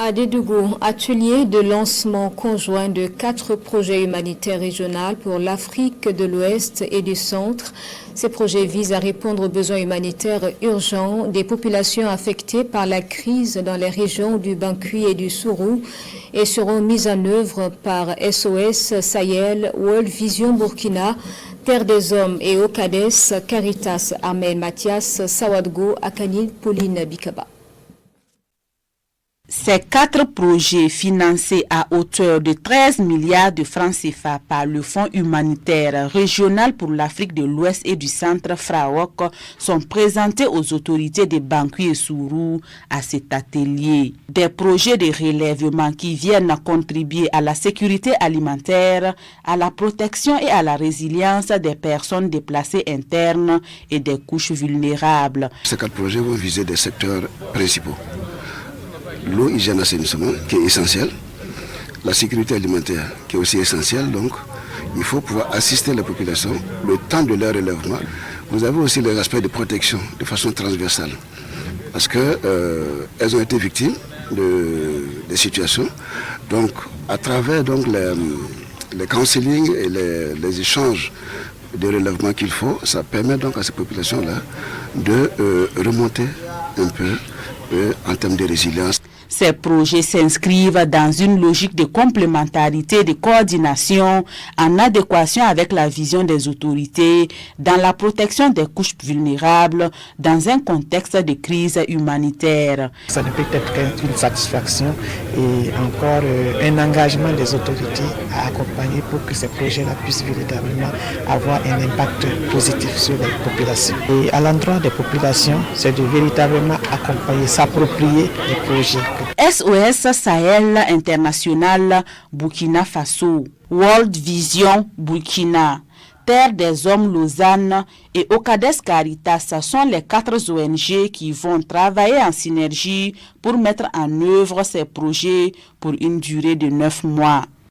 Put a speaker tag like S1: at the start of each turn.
S1: À Dédougou, atelier de lancement conjoint de 4 projets humanitaires régionaux pour l'Afrique de l'Ouest et du Centre. Ces projets visent à répondre aux besoins humanitaires urgents des populations affectées par la crise dans les régions du Bankui et du Sourou et seront mises en œuvre par SOS Sahel, World Vision Burkina, Terre des Hommes et OCADES, Caritas, Armel Mathias, Sawadgo, Akanil, Pauline Bikaba.
S2: Ces 4 projets financés à hauteur de 13 milliards de francs CFA par le Fonds humanitaire régional pour l'Afrique de l'Ouest et du Centre FRAOC sont présentés aux autorités de Bankui et Sourou à cet atelier. Des projets de relèvement qui viennent contribuer à la sécurité alimentaire, à la protection et à la résilience des personnes déplacées internes et des couches vulnérables.
S3: Ces 4 projets vont viser des secteurs principaux. L'eau, hygiène, assainissement, qui est essentiel. La sécurité alimentaire, qui est aussi essentielle. Donc, il faut pouvoir assister la population le temps de leur relèvement. Vous avez aussi les aspects de protection de façon transversale. Parce qu'elles ont été victimes des situations. Donc, à travers les counseling et les échanges de relèvement qu'il faut, ça permet donc à ces populations-là de remonter un peu en termes de résilience.
S2: Ces projets s'inscrivent dans une logique de complémentarité et de coordination en adéquation avec la vision des autorités dans la protection des couches vulnérables dans un contexte de crise humanitaire.
S4: Ça ne peut être qu'une satisfaction et encore un engagement des autorités à accompagner pour que ces projets-là puissent véritablement avoir un impact positif sur les populations. Et à l'endroit des populations, c'est de véritablement accompagner, s'approprier les projets.
S2: SOS Sahel International Burkina Faso, World Vision Burkina, Terre des Hommes Lausanne et OCADES Caritas sont les 4 ONG qui vont travailler en synergie pour mettre en œuvre ces projets pour une durée de 9 mois.